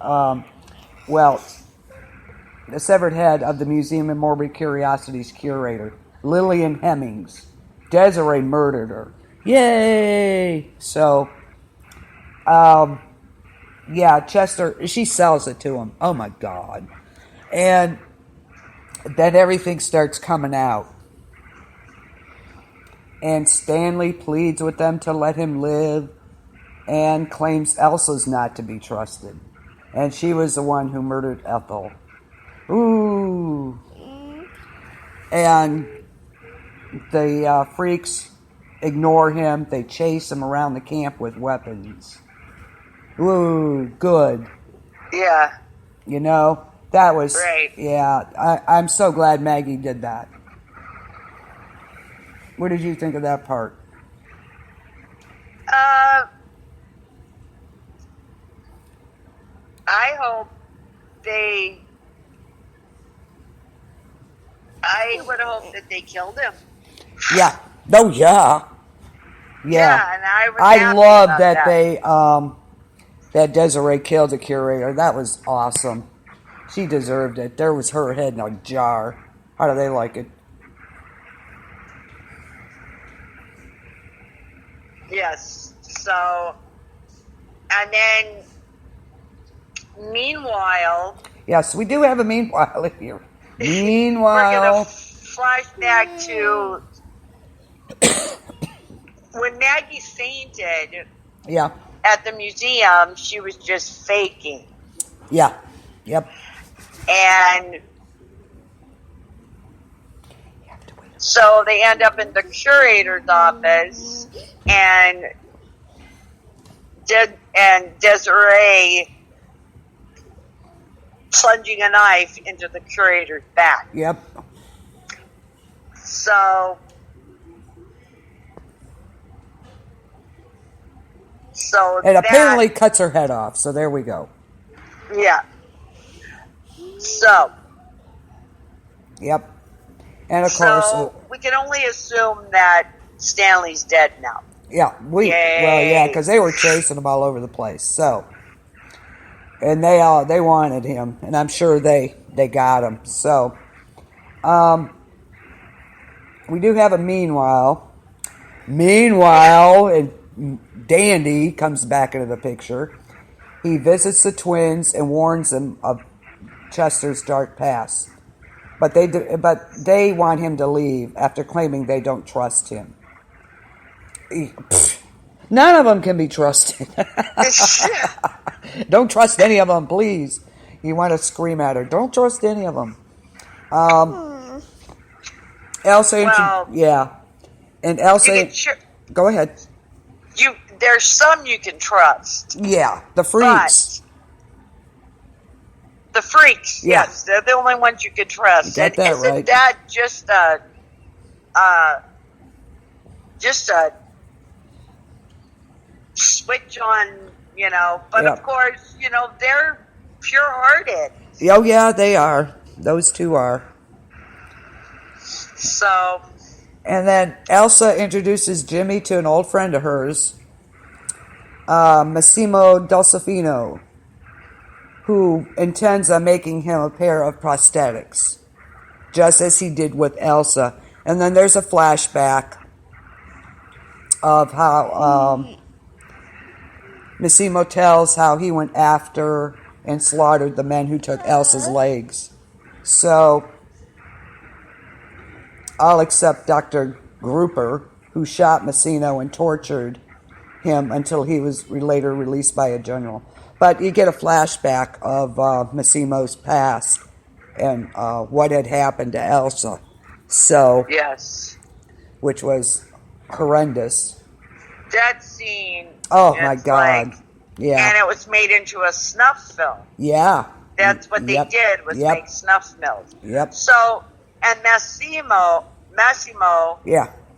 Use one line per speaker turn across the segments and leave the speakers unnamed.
Well, the severed head of the Museum of Morbid Curiosities curator, Lillian Hemmings. Desiree murdered her. Yay! So, yeah, Chester, she sells it to him. Oh my God. And then everything starts coming out. And Stanley pleads with them to let him live and claims Elsa's not to be trusted. And she was the one who murdered Ethel. Ooh. And the freaks ignore him. They chase him around the camp with weapons. Ooh, good.
Yeah.
You know, that was...
Right.
Yeah, I'm so glad Maggie did that. What did you think of that part?
I would hope that they killed him.
Yeah. Oh, yeah.
Yeah, and
I love that they, that Desiree killed the curator. That was awesome. She deserved it. There was her head in a jar. How do they like it?
Yes. So, and then, meanwhile...
Yes, we do have a meanwhile here. Meanwhile...
We're going to flash back to when Maggie fainted at the museum. She was just faking.
Yeah. Yep.
And so they end up in the curator's office, and Desiree plunging a knife into the curator's back.
Yep.
So
it apparently cuts her head off. So there we go.
Yeah. So.
Yep. And of course,
we can only assume that Stanley's dead now.
Yeah, because they were chasing him all over the place. So, and they wanted him, and I'm sure they got him. So, we do have a meanwhile. Meanwhile, and Dandy comes back into the picture. He visits the twins and warns them of Chester's dark past. But they want him to leave after claiming they don't trust him. None of them can be trusted. Don't trust any of them, please. You want to scream at her. Don't trust any of them. Elsa, and Elsa. Go ahead.
There's some you can trust.
Yeah, the freaks.
The freaks, yes, they're the only ones you can trust.
Isn't
that just a switch on, But of course, they're pure-hearted.
Oh yeah, they are. Those two are.
So.
And then Elsa introduces Jimmy to an old friend of hers, Massimo Dolcefino, who intends on making him a pair of prosthetics, just as he did with Elsa. And then there's a flashback of how Massimo tells how he went after and slaughtered the men who took Elsa's legs. So, all except Dr. Grouper, who shot Massimo and tortured him until he was later released by a general. But you get a flashback of Massimo's past and what had happened to Elsa. So,
yes,
which was horrendous.
That scene.
Oh my God! Yeah,
and it was made into a snuff film.
Yeah,
that's what they did was make snuff films.
Yep.
So, and Massimo,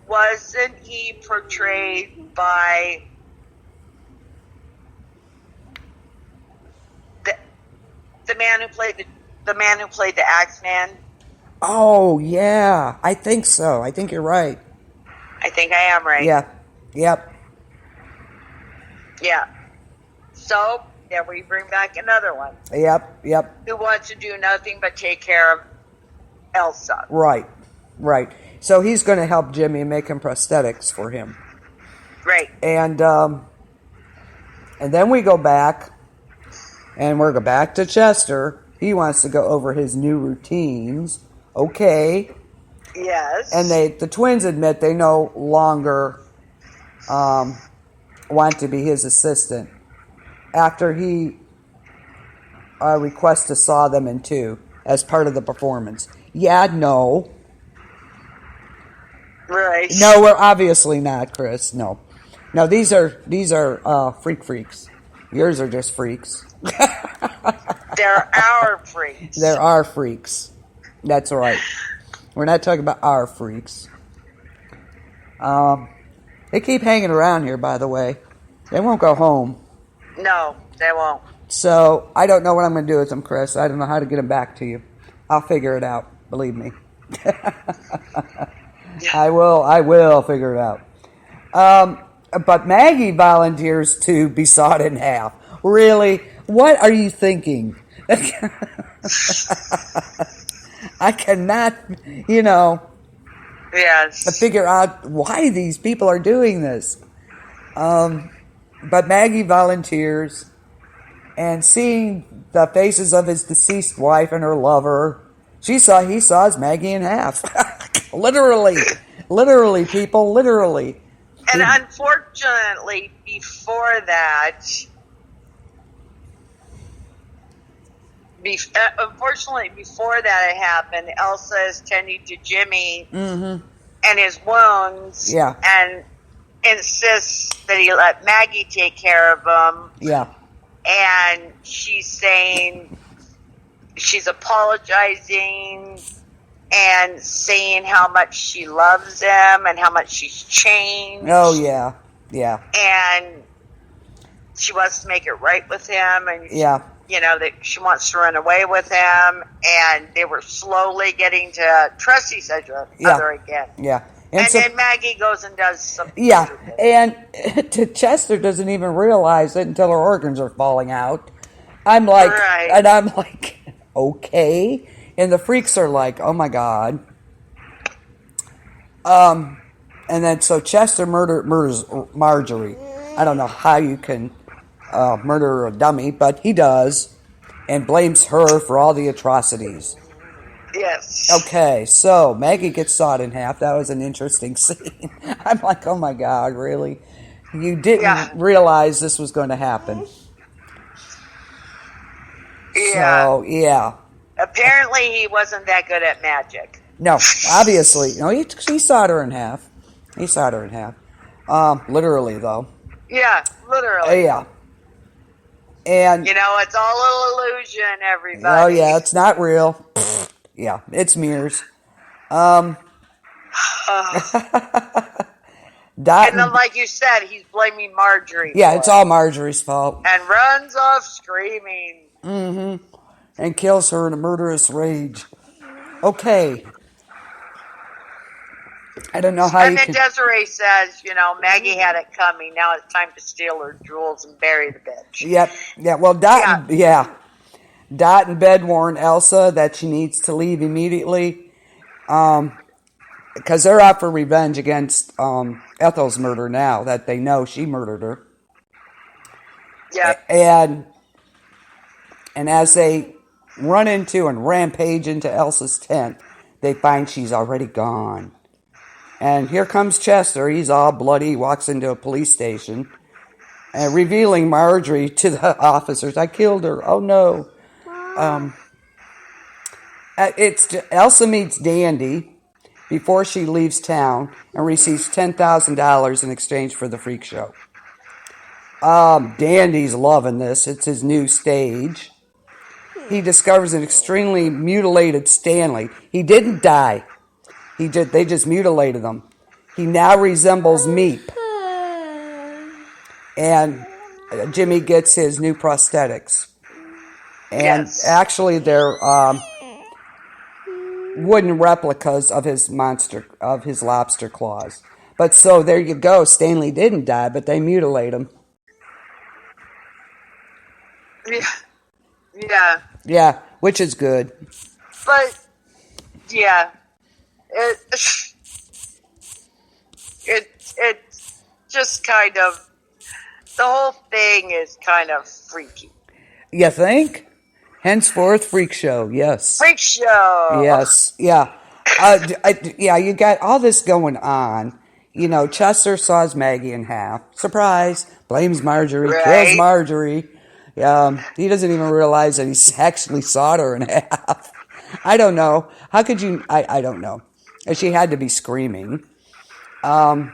wasn't he portrayed by the man who played the Axeman?
Oh yeah, I think so. I think you're right.
I think I am right.
Yeah. Yep.
Yeah. So Then we bring back another one.
Yep.
Who wants to do nothing but take care of Elsa.
Right. So he's going to help Jimmy make him prosthetics for him.
Great.
And then we go back, and we're back to Chester. He wants to go over his new routines. Okay.
Yes.
And the twins admit they no longer want to be his assistant after he requests to saw them in two as part of the performance. Yeah, no.
Right.
No, we're obviously not, Chris. No, these are freaks. Yours are just freaks.
They're our freaks.
There are freaks. That's right. We're not talking about our freaks. They keep hanging around here, by the way. They won't go home.
No, they won't.
So I don't know what I'm going to do with them, Chris. I don't know how to get them back to you. I'll figure it out. Believe me. I will figure it out. But Maggie volunteers to be sawed in half. Really? What are you thinking? I cannot,
Yes.
figure out why these people are doing this. But Maggie volunteers, and seeing the faces of his deceased wife and her lover, he saws Maggie in half. Literally, people, literally.
And unfortunately, before that, had happened, Elsa is tending to Jimmy and his wounds, and insists that he let Maggie take care of him.
Yeah.
And she's apologizing and saying how much she loves him and how much she's changed.
Oh, yeah.
And she wants to make it right with him, and that she wants to run away with him, and they were slowly getting to trust each other again.
Yeah.
And then Maggie goes and does something.
Yeah,
stupid.
and Chester doesn't even realize it until her organs are falling out. I'm like, okay. And the freaks are like, oh my God. And then so Chester murders Marjorie. I don't know how you can murder a dummy, but he does, and blames her for all the atrocities.
Yes.
Okay, so Maggie gets sawed in half. That was an interesting scene. I'm like, oh my God, really? You didn't realize this was going to happen.
Yeah.
So, yeah.
Apparently he wasn't that good at magic.
No, obviously. No, he sawed her in half. Literally, though.
Yeah, literally.
Yeah. And
it's all an illusion, everybody.
Oh, yeah, it's not real. Yeah, it's mirrors.
And then, like you said, he's blaming Marjorie.
Yeah, it's all Marjorie's fault.
And runs off screaming.
Mm-hmm. And kills her in a murderous rage. Okay. I don't know how
and then Desiree says, Maggie had it coming. Now it's time to steal her jewels and bury the bitch.
Yep. Yeah, well, Dot and Bed warn Elsa that she needs to leave immediately because they're out for revenge against Ethel's murder now that they know she murdered her.
Yeah.
And as they run into and rampage into Elsa's tent, they find she's already gone. And here comes Chester. He's all bloody, walks into a police station, and revealing Marjorie to the officers. I killed her. Oh, no. Elsa meets Dandy before she leaves town and receives $10,000 in exchange for the freak show. Dandy's loving this. It's his new stage. He discovers an extremely mutilated Stanley. He didn't die. They just mutilated him. He now resembles Meep. And Jimmy gets his new prosthetics. And actually they're wooden replicas of his lobster claws. But so there you go. Stanley didn't die, but they mutilate him.
Yeah. Yeah.
Yeah, which is good.
But, yeah. It's just kind of, the whole thing is kind of freaky.
You think? Henceforth, freak show. Yes.
Freak show.
Yes. Yeah. Yeah. You got all this going on. You know, Chester saws Maggie in half. Surprise! Blames Marjorie.
Right.
Kills Marjorie. He doesn't even realize that he's actually sawed her in half. I don't know. How could you? I don't know. She had to be screaming. And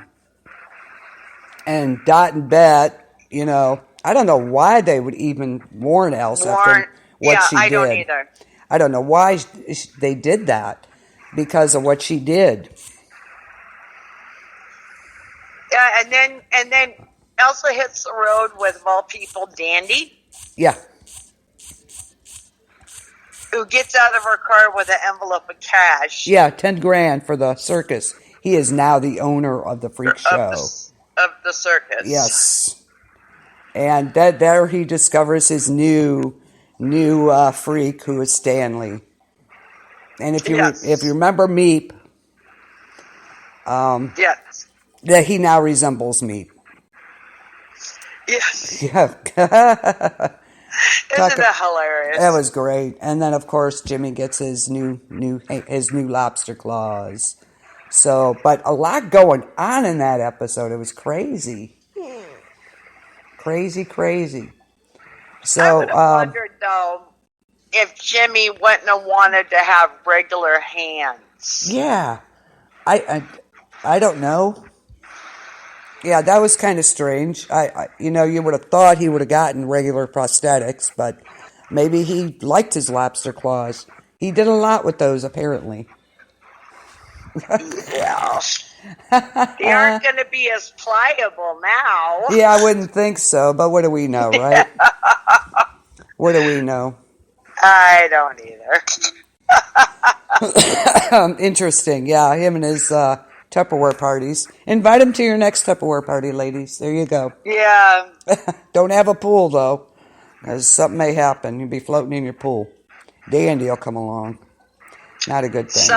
Dot and Bet, you know, I don't know why they would even warn Elsa after what she did.
I don't either.
I don't know why they did that, because of what she did.
Yeah, and then Elsa hits the road with, of all people, Dandy.
Yeah.
Who gets out of her car with an envelope of cash.
Yeah, $10,000 for the circus. He is now the owner of the freak show.
Of the circus.
Yes. And there he discovers his new freak, who is Stanley. And if you remember Meep,
yes,
that he now resembles Meep.
Yes.
Yeah.
Isn't that hilarious?
That was great. And then of course Jimmy gets his new lobster claws. So, but a lot going on in that episode. It was crazy. Crazy. So,
I would have wondered, though, if Jimmy wouldn't have wanted to have regular hands.
Yeah. I don't know. Yeah, that was kind of strange. You would have thought he would have gotten regular prosthetics, but maybe he liked his lobster claws. He did a lot with those, apparently.
Yeah. They aren't going to be as pliable now.
Yeah, I wouldn't think so, but what do we know, right? What do we know?
I don't either.
Interesting. Yeah, him and his Tupperware parties. Invite him to your next Tupperware party, ladies. There you go.
Yeah.
Don't have a pool, though, because something may happen. You'll be floating in your pool. Dandy will come along. Not a good thing.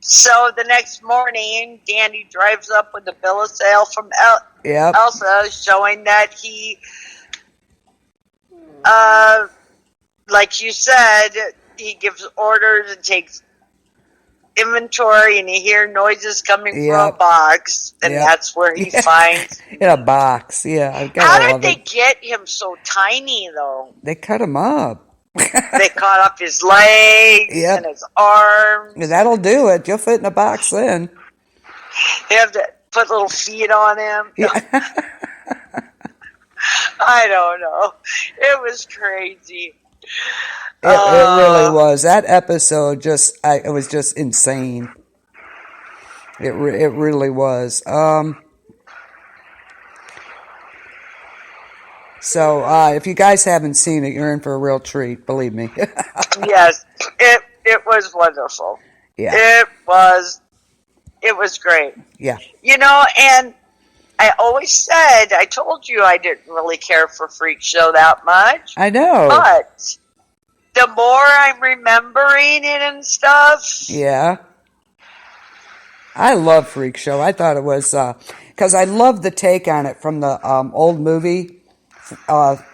So the next morning, Dandy drives up with a bill of sale from Elsa, showing that he, like you said, he gives orders and takes inventory, and you hear noises coming from a box, and that's where he finds...
In a box, yeah.
How did they get him so tiny, though?
They cut him up.
They cut off his legs and his arms.
Yeah, that'll do it. You'll fit in a box then.
They have to put little feet on him.
Yeah.
I don't know. It was crazy.
It really was. That episode it was just insane. It really was. So, if you guys haven't seen it, you're in for a real treat, believe me.
Yes, it was wonderful.
Yeah.
It was great.
Yeah.
And I always said, I told you I didn't really care for Freak Show that much.
I know.
But the more I'm remembering it and stuff.
Yeah. I love Freak Show. I thought it was, because I love the take on it from the old movie.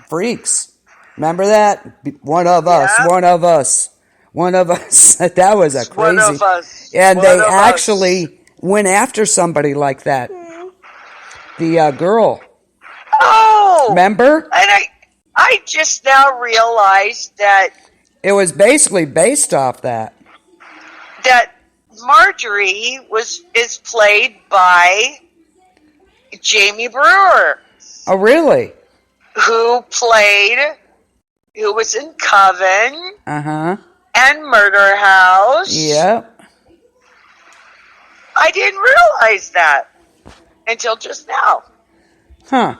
Freaks. Remember that? One of us. That was a crazy.
One of us.
And they actually went after somebody like that. The girl.
Oh!
Remember?
And I just now realized that
it was basically based off that.
That Marjorie is played by Jamie Brewer.
Oh, really?
Who was in Coven.
Uh-huh.
And Murder House.
Yep.
I didn't realize that until just now.
Huh.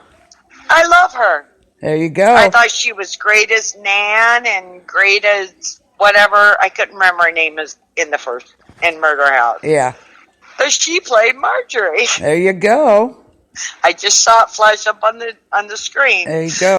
I love her.
There you go.
I thought she was great as Nan and great as whatever. I couldn't remember her name in Murder House.
Yeah.
But she played Marjorie.
There you go.
I just saw it flash up on the screen.
There you go.